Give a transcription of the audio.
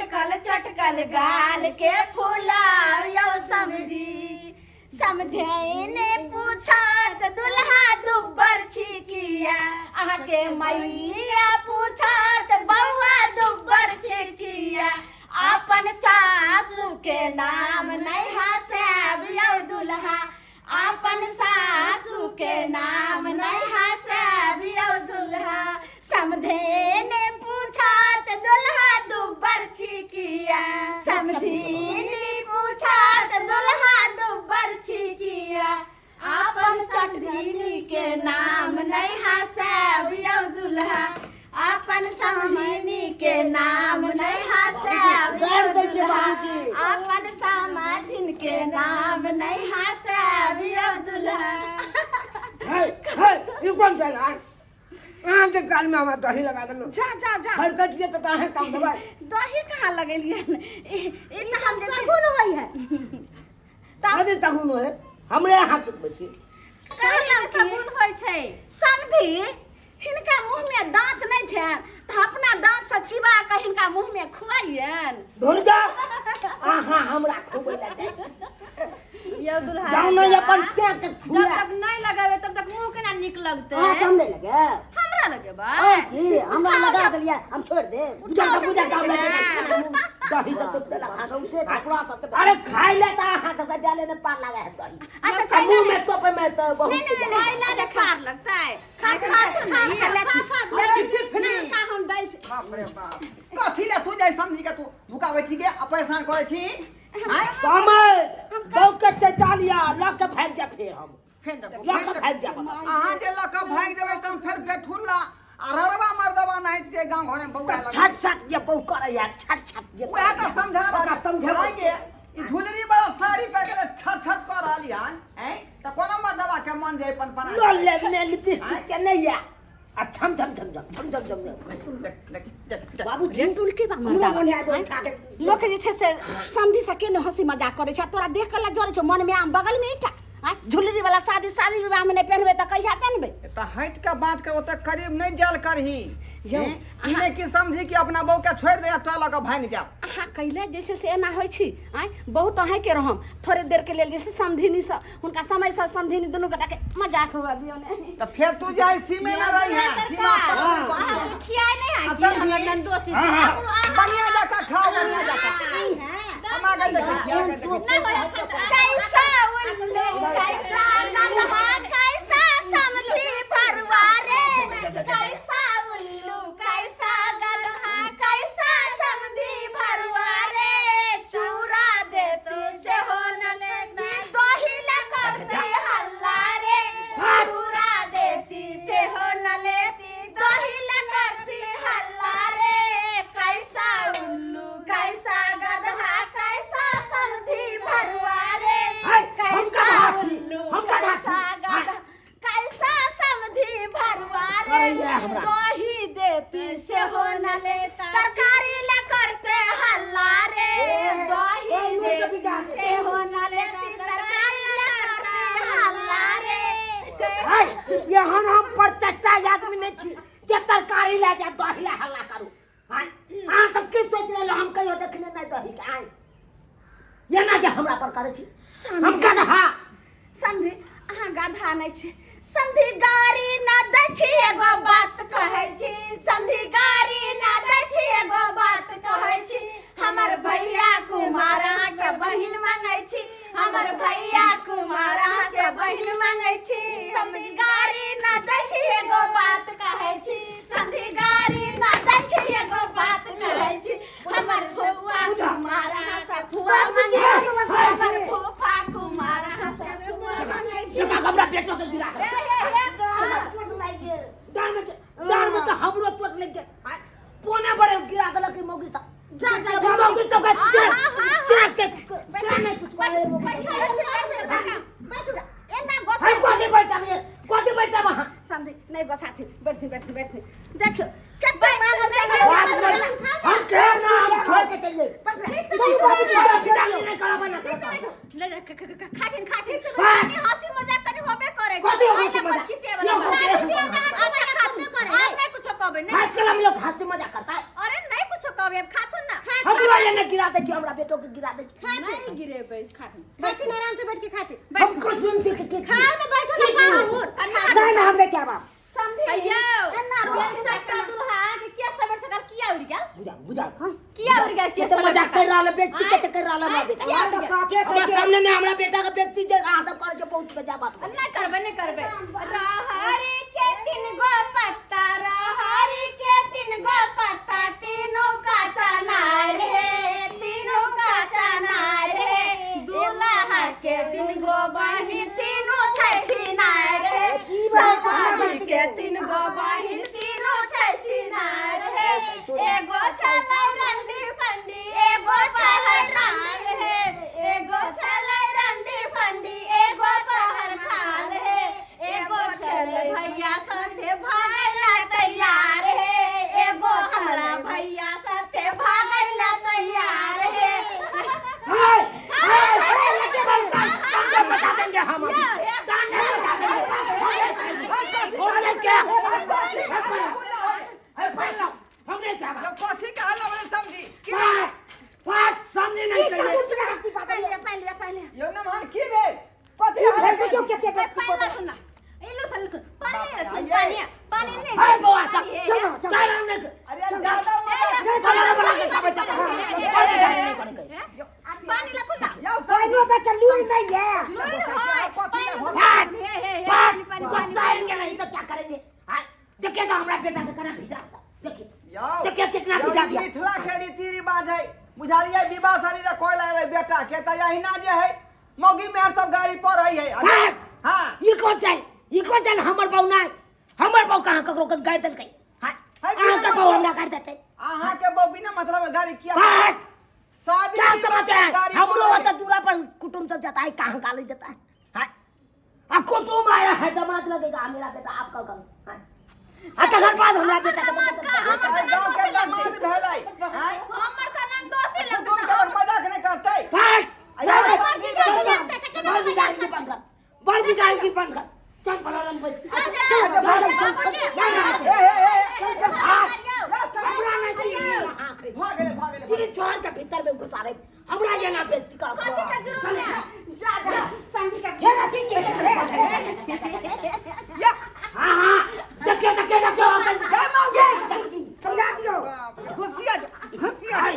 चटकल चटकल गाल के फुलायो समधी समधे ने पूछत दुल्हा दुब्बर छिकिया अहाँ के मैया पूछत बउआ दुब्बर छिकिया अपन सासू के नाम नहीं हंसाब यौ दुल्हा अपन सासू के नाम नहीं हंसाब यौ दुल्हा समधे ने पूछत दुल्हा दुब्बर छिकिया समधी ने पूछत दुल्हा दुब्बर छिकिया अपन समधी के नाम नहीं हंसाब यौ दुल्हा अपन समधी के नाम नहीं हंसाब यौ दुल्हा अपन समधी के नाम नहीं हंसाब यौ दुल्हा ये कौन सा है कहाँ के काल में हमारा दही लगा दलो जा जा जा हरकत ये तो ताहे काम दबाई दही कहाँ लगेलिए ई त हम सगुन होई है तादे सगुन है हमरे हाथ बची कहला सगुन होई छै समधी हिनका मुंह में दांत नहीं छै त अपना दांत से चिबा के हिनका मुंह में खुआइयन ढूंढ जा आहा हमरा खोबै ला जाय यौ दुल्हा जाओ ना अपन से के जब खुआ तक नहीं लगावे तब तक मुंह केना निक लगते हां कम नहीं लगे हमरा लगे बा की हमरा लगा देलिए हम छोड़ दे पूजा काम लगे दही सब तो लगा से कपड़ा सब अरे खाई ले ता हाथ सब डाले ने पार लगा है दही अच्छा मुंह में तो पे मैं तो बहुत नहीं खाइला से पार लगता है खा का हम दै छै बाप रे बाप कथी ले तू जाय समझी के तू भुकावे छी के ऑपरेशन करे छी हैं समय बहु के चैतालिया लग के भाग जा फिर हम फेंद लग के भाग जा अहां जे लक भाग देबै त फिर फेठुल्ला अररवा मर्दवा नहीं के गांव घर में बौआ लगे छट छट जे बहु करे यार छट छट जे ओए त समझा ओकरा समझा लागे ई झुलरी वाला साड़ी पे के छट छट कर रहली हन हैं त कोनो मर्दवा के मन जे पन पना लो ले ने लिपस्टिक के नहीं या आ छम छम छम छम छम छम छम बाबू टुल के हमरा मन आ उठा के लोग जे छै से समधी सके न हंसी मजाक करे छै तोरा देख के ला जोरे छौ मन में आम बगल में ईटा झुलरी वाला शादी विवाह में नहीं पहनबे त कहिया पहनबे त हट के बात के ओते करीब नहीं जाल करही यौ, इने की समझी कि अपना बहू के छोड़ दे तो लग भाग जा अहाँ कैले जैसे से एना होइ छी बहुत अहाँ के रहम थोड़े देर के लेल जैसे समधिनी से हुनका समय से समधिनी दुनू गोटा के मजाक हुआ दियो ने तो फिर तू जाए सीमे में रही है सीमा पर खियाई नहीं है कि असम हमर में नंदोसी बढ़िया जाका खाओ बढ़िया जाका हम आ गए देखे खिया गए देखे कैसा उल्लू कैसा नल्हा कैसा समधी परवारे कैसा उल्लू कैसा गल्हा कैसा समधी परवारे चूरा दे तू से हो न लेती दही लगाते हल्ला रे चूरा देती से हो न लेती दही लगाती हल्ला रे कैसा उल्लू कैसा गधा कैसा समधी परवारे कैसा उल्लू कैसा गधा कैसा समधी भरवारे दही देती से हो न लेता तरकारी ला करते हल्ला रे दही देती से हो न लेती तरकारी ला करते हल्ला रे यहाँ हम पर चट्टा आदमी नहीं छी जे तरकारी ले जा दही ले हल्ला करू हां आ सब की सोच ले हम कहियो देखने नहीं दही के आइ ये ना जे हमरा पर करे छी हम गधा समझी अहाँ गधा नहीं छी समझी गाड़ी ना दै छी एगो बात कहै छी समझी गाड़ी ना दै छी एगो बात कहै छी हमर भैया कुमार अहाँ से बहिन मांगै छी हमर भैया कुमार अहाँ से बहिन मांगै छी समझी गाड़ी ना दै छी एगो बात कहै छी समझी गाड़ी ना दै छी एगो बात कहै छी हमर फुआ कुमार अहाँ से फुआ मांगै छी हमर फूफा कुमार अहाँ से फुआ मांगै छी हमरा पेटो के गिरा दार में तो हमरो चोट लग गए पोने बड़े गिरा देल कि मौगी सा जा जा मौगी सब के सेट के नहीं कुछ करे बैठो एना गोसा है कोदी बैठा वहां समझी नहीं गोसाथी बैठ देखो कितना मांगल हम के ना हम छोड़ के चल गए नहीं करा बना ले खातिन हंसी मजाक तनी होबे करे मजाक किसी वाला अच्छा खातू करे नहीं कुछ कहबे नहीं आजकल हम लोग हंसी मजाक करता है अरे नहीं कुछ कहबे खातू ना हमरा ये न गिरा दे छी हमरा बेटो के गिरा दे छी नहीं गिरेबै खाट में बैठी आराम से बैठ के खाते हम कुछ सुनते के खाओ ना बैठो ना नहीं ना हमने क्या बात समझे अय्यो ना बेन चट्टा दुल्हा के केस सबर सकल किया उड़ गया बुझा किया उड़ गया केस तो मजाक कर रहा व्यक्ति के कर रहा ना बेटा यार तो साफे हमरा कहै सामने में हमरा बेटा के व्यक्ति जे अहाँ सब करे के बहुत बजा बात नहीं करबे रहरी के 3 गो पत्ता रहरी के 3 गो पत्ता तीनों का चना रे तीनों का चना रे दूल्हा के 3 गो बहिन तीनों छैठी ना रे सताजी के 3 गो बहिन तीनों छैठी ना रे एगो छलै रंडी फंडी एगो छलै राल हे एगो छलै रंडी फंडी एगो पहर खाल हे एगो छलै भैया साथे भागैला तैयार हे एगो हमरा भैया साथे भागैला तैयार हे हाय हाय लेके बंद बता देंगे हम बोले क्या हमने क्या जब कथी के हल्ला बने समझी बात सामने नहीं चाहिए पहले यो नमहर की भेल कथी ये हल्ला भेल जो केते पहले सुनना ए लो पानी नहीं हाय बुआ चल चलो चलो चल हमने अरे ज्यादा मत बड़ा के सब चल पानी ला सुनना यो पानी तो चलू नहीं है बताएंगे नहीं तो क्या करेंगे देखिए तो हमारा बेटा का कना भिजा देखिए यो देखिए कितना भिजा दिया मिथिला के रीति रिवाज है बुझालिए विवाह शादी रे कोई लावे बेटा के त यही ना जे है मौगी में सब गाड़ी पर है हां ये कौन चल हमर बहु ना हमर बहु कहां ककरो के गाड़ देलकै हां का बहु हमरा गाड़ देतै अहाँ के बहु बिना मतलब गाड़ी किया हां शादी क्या की समझ बात है, है गाड़ी हमरो पर है। तो दूरा पर कुटुंब सब जाता है कहां गाली देता है हां आ कुटुंब आया है दामाद लगेगा मेरा बेटा आपका गम हां घर बाद हमरा बेटा अरे गांव के दामाद भेलै हैं हमर त नन दोषी तुम लगता तो मजाक नहीं करते बड़ बिगाड़ की बंद कर चल पलालन भाई हमरा नहीं चाहिए भागले तीन छोड़ के भीतर में घुसा रहे हमरा ये ना बेइज्जती कर जा संगी का घेरा दिन के या हां देखिए जय मांगे समझा दियो घुसिया हाय